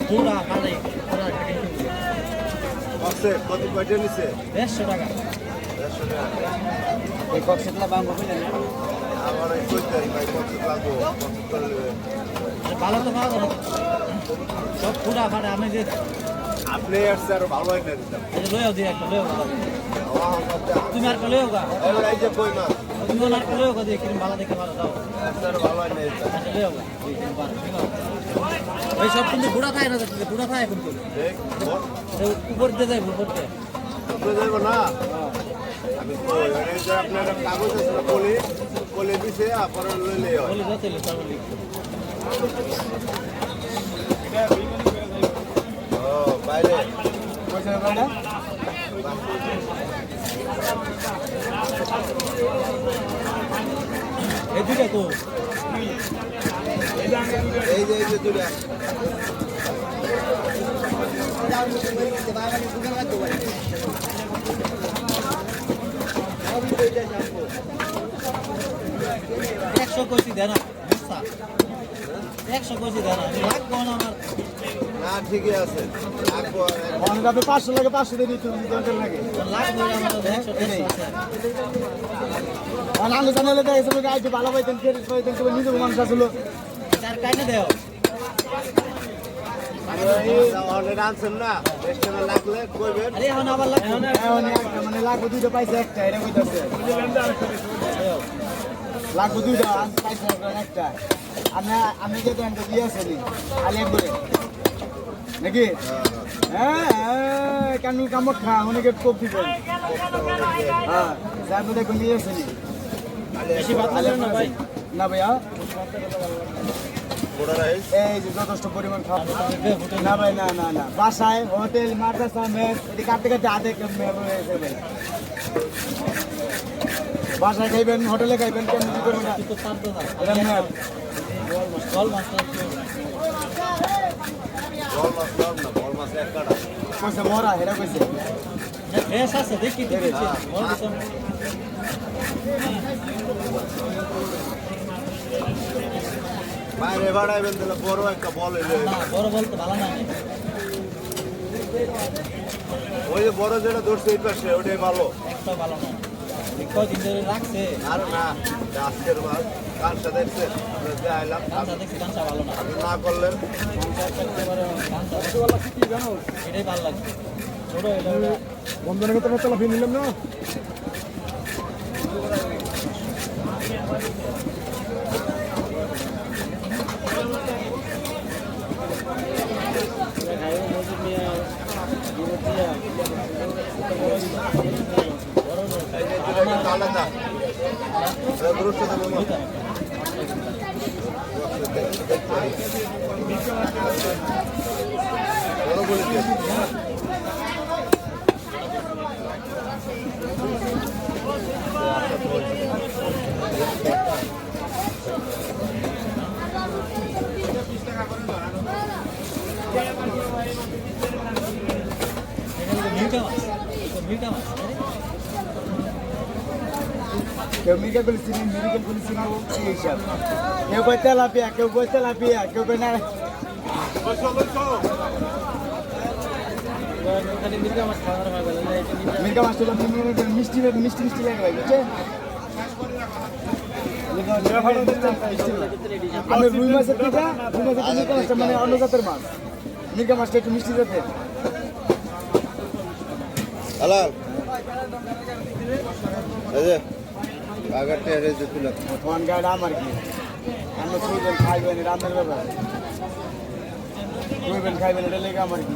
পুরা খালে কত কয়টা নিছে 150 টাকা 150 টাকা এই কক্সেটলা বাংলা বললেন আমার এই কইতাই ভাই কত লাগবো কত করলে ভালো তো পাওয়া যাবে সব পুরা খালে আমি যে আপনি আসছে আর ভালো হয় না দিতাম এই লইও দিয়ে একটা লইও তুমি আর লইও গা এবার এই যে কই মাছ তুমি আর লইও গা দিয়ে কিরম ভালো দেখে ভালো দাও আর ভালো হয় না দিতাম আচ্ছা লইও গা এই সব কিন্তু বুড়া খায় না বুড়া খায় কিন্তু দেখ উপর দিয়ে যায় উপর দিয়ে তো যাইব না আমি কই এই যে আপনার কাগজ আছে না কলি দিছে পরে লইলে হয় বলি যাতে লে তাহলে ও বাইরে পয়সা বাইরে এই দুটো তো এই যে দুটা একশো কইছি দেনা 100 কইছি দেনা লাগবো না আমার না ঠিকই আছে লাগবো অনেক আপনি 500 লাগে 500 দিয়ে দিতে দরকার লাগে লাগবো না আমার 100 আছে আর আলু জানালে তো এসব আইতে ভালো পাইতেন ফেরত পাইতেন তবে নিজের মানুষ আসলো চার কাইনে দেও অনেক আনছেন না রেস্টুরেন্টে লাগলে কইবেন আরে এখন আবার লাগবে মানে লাগবে দুইটা পাইছে একটা এটা কইতাছে লাগবে দুইটা পাইছে একটা আমি যে তো একটা দিয়ে আসেনি আলি একবারে নাকি হ্যাঁ কানুন কামড় খা অনেকে কোপ দিবেন হ্যাঁ যার মধ্যে এখন নিয়ে আসেনি বেশি ভাত লাগবে না ভাই না ভাইয়া বড় রাইস এই যে যথেষ্ট পরিমাণ খাওয়া না ভাই না না না বাসায় হোটেল মাদ্রাসা মেস এটি কাটতে কাটতে আধে হয়েছে ভাই বাসায় খাইবেন হোটেলে খাইবেন কেন কি করবেন না কিন্তু তার তো না এটা মেয়াদ জল মাছ বল মাছ এক কাটা কইছে মরা হেরা কইছে ফ্রেশ আছে দেখি দিতেছি বল দিতাম বাইরে বাড়াইবেন তাহলে বড় একটা বল এলে না বড় বলতে ভালো না ওই যে বড় যেটা ধরছে এই পাশে ওটাই ভালো একটা ভালো না কয়দিন ধরে রাখছে আর না আজকের মাছ কাঁচা দেখছেন আমরা যে আইলাম কাঁচা দেখছি কাঁচা ভালো না আপনি না করলেন এটাই ভালো লাগছে ছোট এটা বন্ধনের কথা চলা ফিরে নিলাম না আলাদা দূরত্ব দেবো বড় বলে দিয়ে কেউ মির্গা গুলি চিনি মেডিকেল গুলি চিনি এই হিসাব কেউ কয় তেলাপিয়া কেউ কয় তেলাপিয়া কেউ কয় না মির্গা মাছ তো মিষ্টি মিষ্টি মিষ্টি লাগে ভাই বুঝছে আমি রুই মাছের থেকে মির্গা মাছটা মানে অন্য জাতের মাছ মির্গা মাছটা একটু মিষ্টি জাতের হালাল আগারটা রেজে তুলে ফোন গাড়ি আমার কি আমরা শুইবেন খাইবেন রান্নার ব্যাপার শুইবেন খাইবেন এটা লেগে আমার কি